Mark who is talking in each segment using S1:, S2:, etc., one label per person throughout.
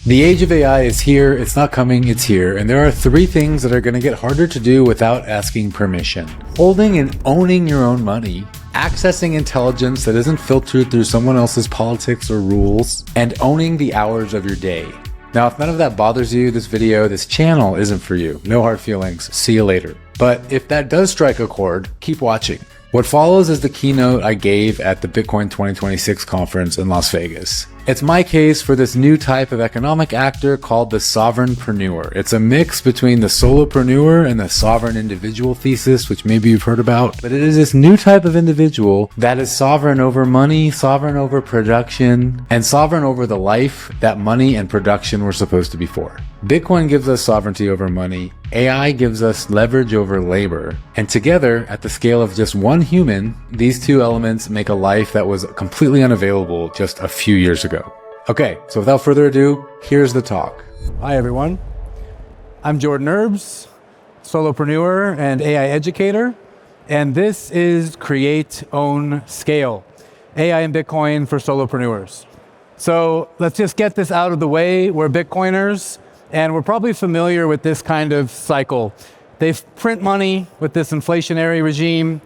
S1: The age of AI is here, it's not coming, it's here, and there are three things that are going to get harder to do without asking permission. Holding and owning your own money, accessing intelligence that isn't filtered through someone else's politics or rules, and owning the hours of your day. Now, if none of that bothers you, this video, this channel isn't for you. No hard feelings, see you later. But if that does strike a chord, keep watching. What follows is the keynote I gave at the Bitcoin 2026 conference in Las Vegas. It's my case for this new type of economic actor called the Sovereignpreneur. It's a mix between the Solopreneur and the sovereign individual thesis, which maybe you've heard about. But it is this new type of individual that is sovereign over money, sovereign over production, and sovereign over the life that money and production were supposed to be for. Bitcoin gives us sovereignty over money, AI gives us leverage over labor, and together, at the scale of just one human, these two elements make a life that was completely unavailable just a few years ago. Okay, so without further ado, here's the talk.
S2: Hi everyone, I'm Jordan Herbs, solopreneur and AI educator, and this is Create, Own, Scale, AI and Bitcoin for solopreneurs. So let's just get this out of the way. We're Bitcoiners, and we're probably familiar with this kind of cycle. They print money with this inflationary regime,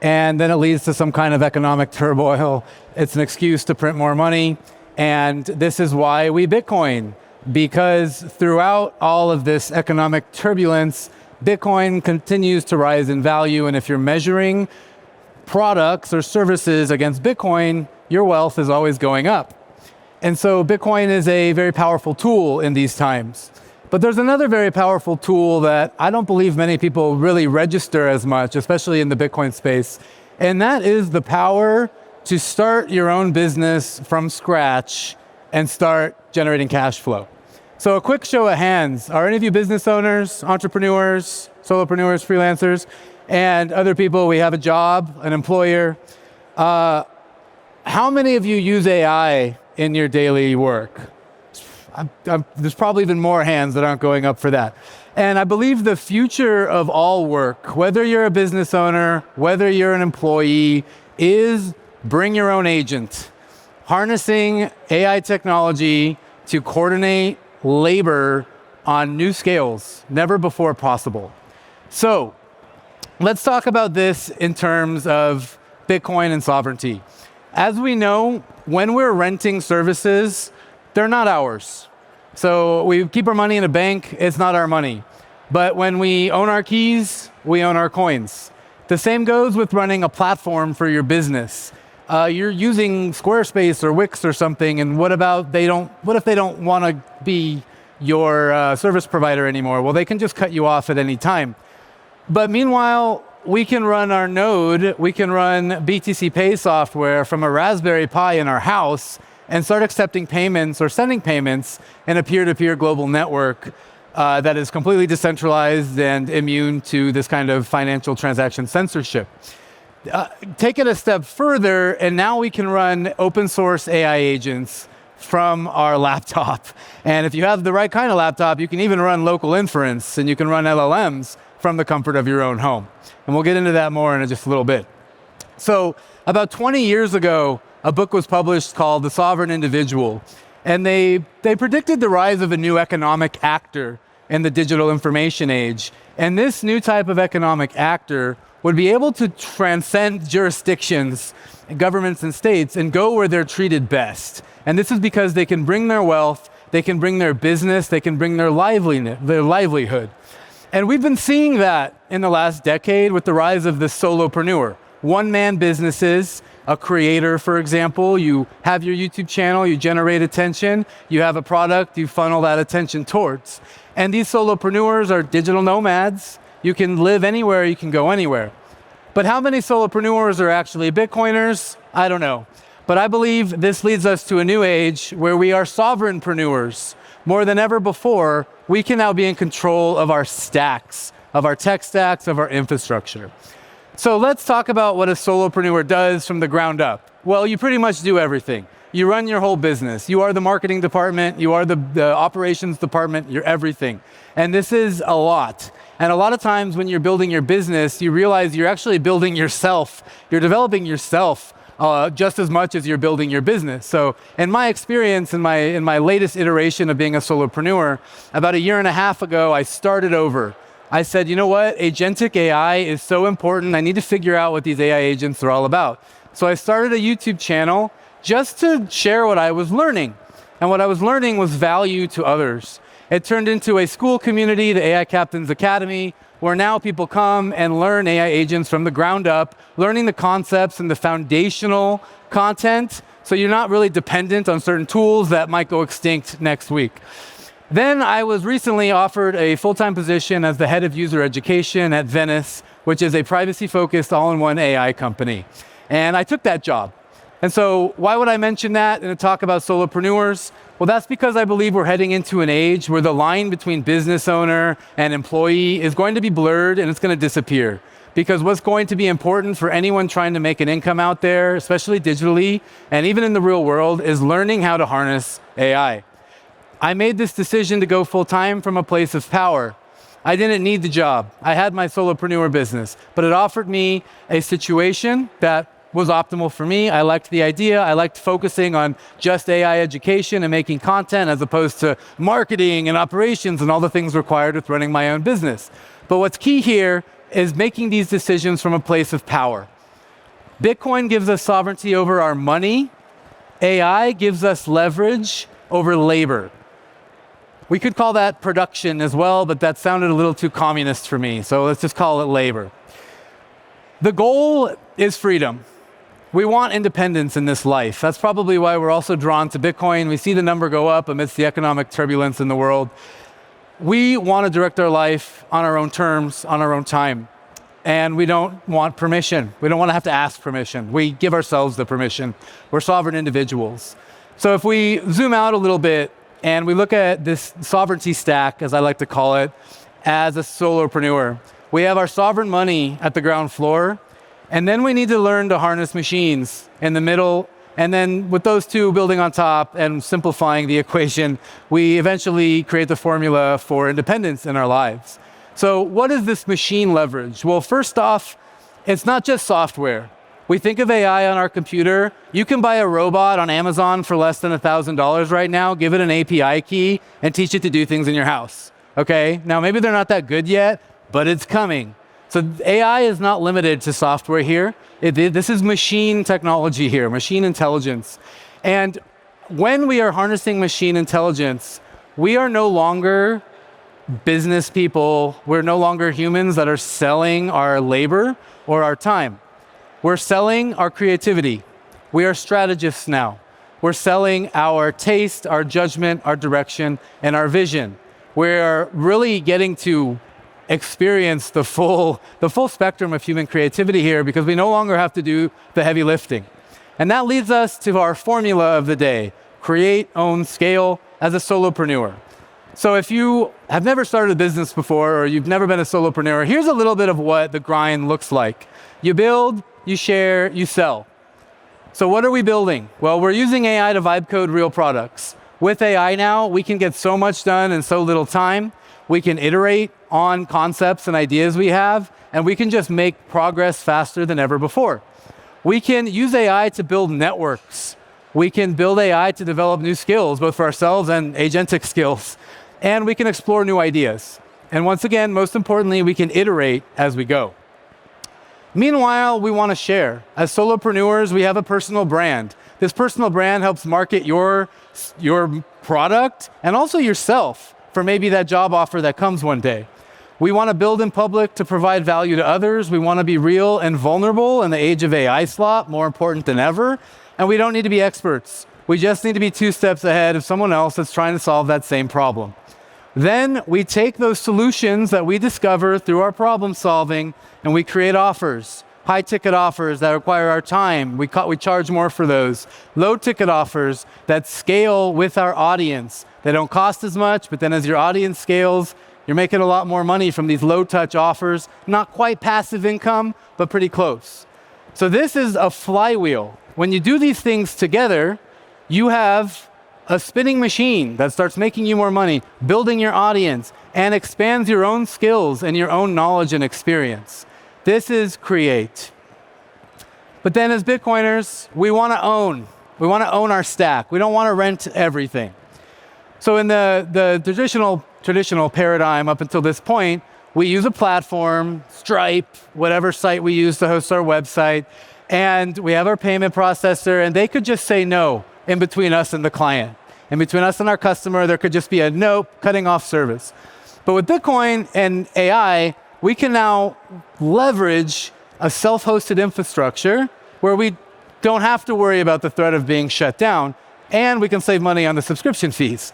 S2: and then it leads to some kind of economic turmoil. It's an excuse to print more money, and this is why we Bitcoin, because throughout all of this economic turbulence, Bitcoin continues to rise in value, and if you're measuring products or services against Bitcoin, your wealth is always going up. And so Bitcoin is a very powerful tool in these times. But there's another very powerful tool that I don't believe many people really register as much, especially in the Bitcoin space. And that is the power to start your own business from scratch and start generating cash flow. So a quick show of hands. Are any of you business owners, entrepreneurs, solopreneurs, freelancers, and other people? We have a job, an employer. How many of you use AI in your daily work? There's probably even more hands that aren't going up for that. And I believe the future of all work, whether you're a business owner, whether you're an employee, is bring your own agent. Harnessing AI technology to coordinate labor on new scales, never before possible. So let's talk about this in terms of Bitcoin and sovereignty. As we know, when we're renting services, they're not ours. So we keep our money in a bank, it's not our money. But when we own our keys, we own our coins. The same goes with running a platform for your business. You're using Squarespace or Wix or something, and what if they don't want to be your service provider anymore? Well, they can just cut you off at any time. But meanwhile, we can run our node, we can run BTC Pay software from a Raspberry Pi in our house and start accepting payments or sending payments in a peer-to-peer global network that is completely decentralized and immune to this kind of financial transaction censorship. Take it a step further, and now we can run open source AI agents from our laptop. And if you have the right kind of laptop, you can even run local inference, and you can run LLMs from the comfort of your own home. And we'll get into that more in just a little bit. So about 20 years ago, a book was published called The Sovereign Individual. And they predicted the rise of a new economic actor in the digital information age. And this new type of economic actor would be able to transcend jurisdictions, governments and states, and go where they're treated best. And this is because they can bring their wealth, they can bring their business, they can bring their livelihood. And we've been seeing that in the last decade with the rise of the solopreneur. One-man businesses, a creator, for example, you have your YouTube channel, you generate attention, you have a product, you funnel that attention towards. And these solopreneurs are digital nomads. You can live anywhere, you can go anywhere. But how many solopreneurs are actually Bitcoiners? I don't know. But I believe this leads us to a new age where we are sovereignpreneurs. More than ever before, we can now be in control of our stacks, of our tech stacks, of our infrastructure. So let's talk about what a solopreneur does from the ground up. Well, you pretty much do everything. You run your whole business. You are the marketing department, you are the operations department, you're everything. And this is a lot. And a lot of times when you're building your business, you realize you're actually building yourself. You're developing yourself just as much as you're building your business. So in my experience, in my latest iteration of being a solopreneur, about 1.5 years ago, I started over. I said, you know what? Agentic AI is so important. I need to figure out what these AI agents are all about. So I started a YouTube channel just to share what I was learning. And what I was learning was value to others. It turned into a school community, the AI Captains Academy, where now people come and learn AI agents from the ground up, learning the concepts and the foundational content, so you're not really dependent on certain tools that might go extinct next week. Then I was recently offered a full-time position as the head of user education at Venice, which is a privacy-focused all-in-one AI company. And I took that job. And so why would I mention that in a talk about solopreneurs? Well, that's because I believe we're heading into an age where the line between business owner and employee is going to be blurred and it's going to disappear. Because what's going to be important for anyone trying to make an income out there, especially digitally, and even in the real world, is learning how to harness AI. I made this decision to go full-time from a place of power. I didn't need the job. I had my solopreneur business, but it offered me a situation that was optimal for me. I liked the idea. I liked focusing on just AI education and making content as opposed to marketing and operations and all the things required with running my own business. But what's key here is making these decisions from a place of power. Bitcoin gives us sovereignty over our money. AI gives us leverage over labor. We could call that production as well, but that sounded a little too communist for me, so let's just call it labor. The goal is freedom. We want independence in this life. That's probably why we're also drawn to Bitcoin. We see the number go up amidst the economic turbulence in the world. We want to direct our life on our own terms, on our own time. And we don't want permission. We don't want to have to ask permission. We give ourselves the permission. We're sovereign individuals. So if we zoom out a little bit and we look at this sovereignty stack, as I like to call it, as a solopreneur, we have our sovereign money at the ground floor. And then we need to learn to harness machines in the middle. And then with those two building on top and simplifying the equation, we eventually create the formula for independence in our lives. So what is this machine leverage? Well, first off, it's not just software. We think of AI on our computer. You can buy a robot on Amazon for less than $1,000 right now, give it an API key, and teach it to do things in your house. Okay? Now, maybe they're not that good yet, but it's coming. So AI is not limited to software here. This is machine technology here, machine intelligence. And when we are harnessing machine intelligence, we are no longer business people. We're no longer humans that are selling our labor or our time. We're selling our creativity. We are strategists now. We're selling our taste, our judgment, our direction, and our vision. We're really getting to experience the full spectrum of human creativity here because we no longer have to do the heavy lifting. And that leads us to our formula of the day: create, own, scale as a solopreneur. So if you have never started a business before or you've never been a solopreneur, here's a little bit of what the grind looks like. You build, you share, you sell. So what are we building? Well, we're using AI to vibe code real products. With AI now, we can get so much done in so little time. We can iterate on concepts and ideas we have, and we can just make progress faster than ever before. We can use AI to build networks. We can build AI to develop new skills, both for ourselves and agentic skills. And we can explore new ideas. And once again, most importantly, we can iterate as we go. Meanwhile, we want to share. As solopreneurs, we have a personal brand. This personal brand helps market your product and also yourself for maybe that job offer that comes one day. We want to build in public to provide value to others. We want to be real and vulnerable in the age of AI slop, more important than ever. And we don't need to be experts. We just need to be 2 steps ahead of someone else that's trying to solve that same problem. Then we take those solutions that we discover through our problem solving and we create offers. High ticket offers that require our time. We charge more for those. Low ticket offers that scale with our audience. They don't cost as much, but then as your audience scales, you're making a lot more money from these low touch offers. Not quite passive income, but pretty close. So this is a flywheel. When you do these things together, you have a spinning machine that starts making you more money, building your audience, and expands your own skills and your own knowledge and experience. This is create. But then as Bitcoiners, we want to own. We want to own our stack. We don't want to rent everything. So in the traditional paradigm up until this point, we use a platform, Stripe, whatever site we use to host our website, and we have our payment processor, and they could just say no in between us and the client. In between us and our customer, there could just be a nope, cutting off service. But with Bitcoin and AI, we can now leverage a self-hosted infrastructure where we don't have to worry about the threat of being shut down, and we can save money on the subscription fees.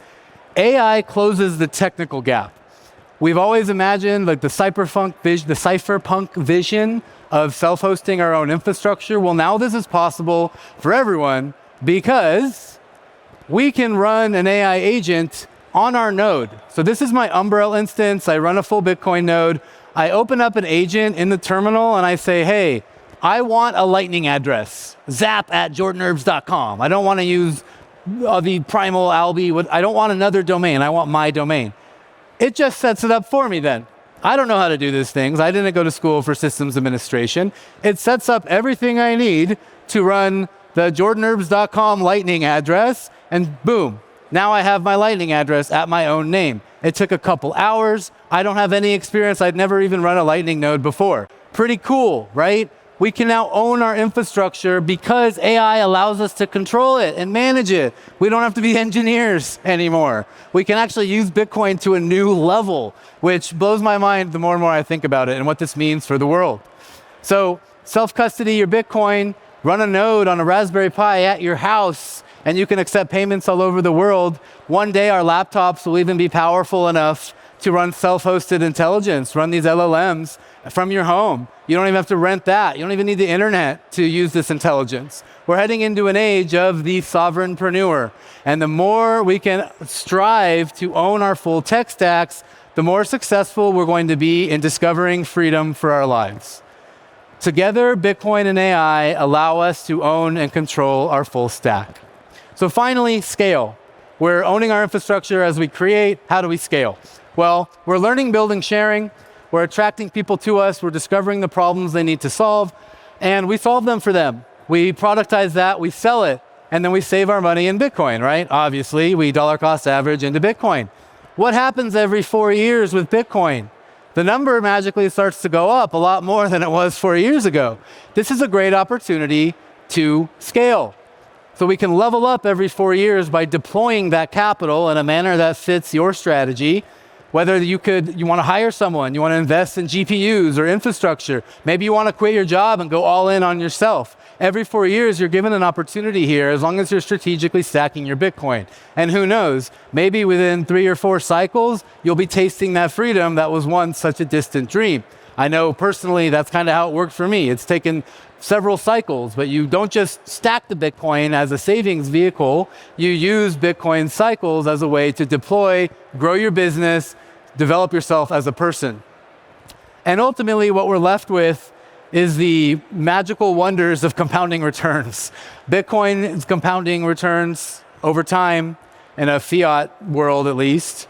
S2: AI closes the technical gap. We've always imagined like the Cypherpunk vision of self-hosting our own infrastructure. Well, now this is possible for everyone because we can run an AI agent on our node. So this is my Umbrel instance. I run a full Bitcoin node. I open up an agent in the terminal and I say, hey, I want a lightning address, zap@jordanerbs.com. I don't want to use the primal albi. I don't want another domain. I want my domain. It just sets it up for me then. I don't know how to do these things. I didn't go to school for systems administration. It sets up everything I need to run the jordanerbs.com lightning address, and boom, now I have my lightning address at my own name. It took a couple hours. I don't have any experience. I'd never even run a lightning node before. Pretty cool, right? We can now own our infrastructure because AI allows us to control it and manage it. We don't have to be engineers anymore. We can actually use Bitcoin to a new level, which blows my mind the more and more I think about it and what this means for the world. So self-custody your Bitcoin, run a node on a Raspberry Pi at your house, and you can accept payments all over the world. One day our laptops will even be powerful enough to run self-hosted intelligence, run these LLMs from your home. You don't even have to rent that. You don't even need the internet to use this intelligence. We're heading into an age of the sovereignpreneur. And the more we can strive to own our full tech stacks, the more successful we're going to be in discovering freedom for our lives. Together, Bitcoin and AI allow us to own and control our full stack. So finally, scale. We're owning our infrastructure as we create. How do we scale? Well, we're learning, building, sharing. We're attracting people to us. We're discovering the problems they need to solve, and we solve them for them. We productize that, we sell it, and then we save our money in Bitcoin, right? Obviously, we dollar cost average into Bitcoin. What happens every 4 years with Bitcoin? The number magically starts to go up a lot more than it was 4 years ago. This is a great opportunity to scale. So we can level up every 4 years by deploying that capital in a manner that fits your strategy. Whether you want to hire someone, you want to invest in GPUs or infrastructure. Maybe you want to quit your job and go all in on yourself. Every 4 years, you're given an opportunity here as long as you're strategically stacking your Bitcoin. And who knows, maybe within 3 or 4 cycles, you'll be tasting that freedom that was once such a distant dream. I know personally that's kind of how it worked for me. It's taken several cycles, but you don't just stack the Bitcoin as a savings vehicle. You use Bitcoin cycles as a way to deploy, grow your business, develop yourself as a person. And ultimately, what we're left with is the magical wonders of compounding returns. Bitcoin is compounding returns over time in a fiat world, at least.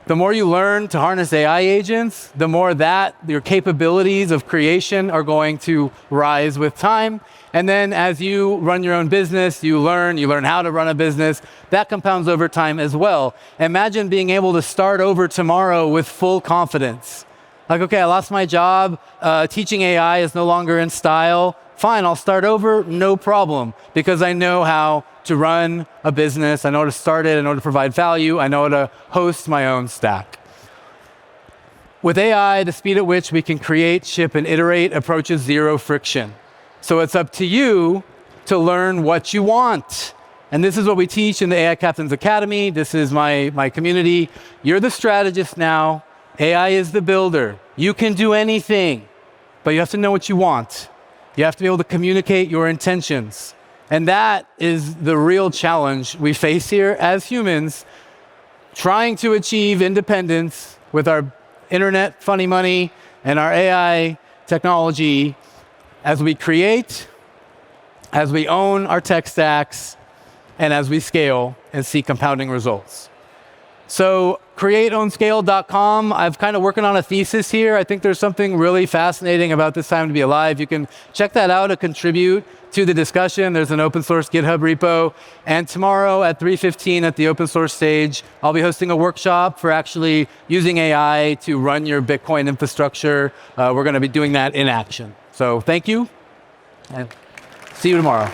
S2: The more you learn to harness AI agents, the more that your capabilities of creation are going to rise with time. And then as you run your own business, you learn how to run a business. That compounds over time as well. Imagine being able to start over tomorrow with full confidence. Like, okay, I lost my job. Teaching AI is no longer in style. Fine, I'll start over, no problem, because I know how to run a business. I know how to start it. I know how to provide value. I know how to host my own stack. With AI, the speed at which we can create, ship, and iterate approaches zero friction. So it's up to you to learn what you want. And this is what we teach in the AI Captains Academy. This is my community. You're the strategist now. AI is the builder. You can do anything, but you have to know what you want. You have to be able to communicate your intentions. And that is the real challenge we face here as humans, trying to achieve independence with our internet funny money and our AI technology as we create, as we own our tech stacks, and as we scale and see compounding results. So createownscale.com. I'm kind of working on a thesis here. I think there's something really fascinating about this time to be alive. You can check that out to contribute to the discussion. There's an open source GitHub repo. And tomorrow at 3:15 at the open source stage, I'll be hosting a workshop for actually using AI to run your Bitcoin infrastructure. We're going to be doing that in action. So thank you, and see you tomorrow.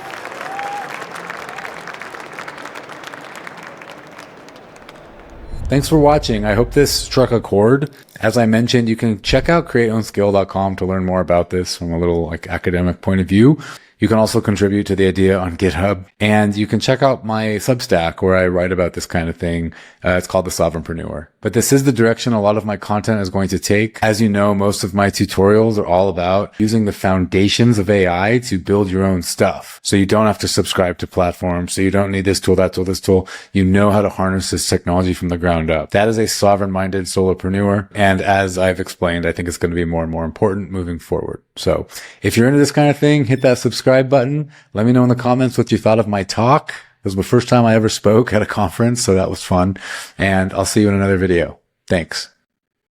S1: Thanks for watching. I hope this struck a chord. As I mentioned, you can check out createownscale.com to learn more about this from a little academic point of view. You can also contribute to the idea on GitHub, and you can check out my Substack where I write about this kind of thing. It's called the Sovereignpreneur. But this is the direction a lot of my content is going to take. As you know, most of my tutorials are all about using the foundations of AI to build your own stuff. So you don't have to subscribe to platforms. So you don't need this tool, that tool, this tool. You know how to harness this technology from the ground up. That is a sovereign-minded solopreneur. And as I've explained, I think it's going to be more and more important moving forward. So if you're into this kind of thing, hit that subscribe button. Let me know in the comments what you thought of my talk. It was the first time I ever spoke at a conference, so that was fun. And I'll see you in another video. Thanks.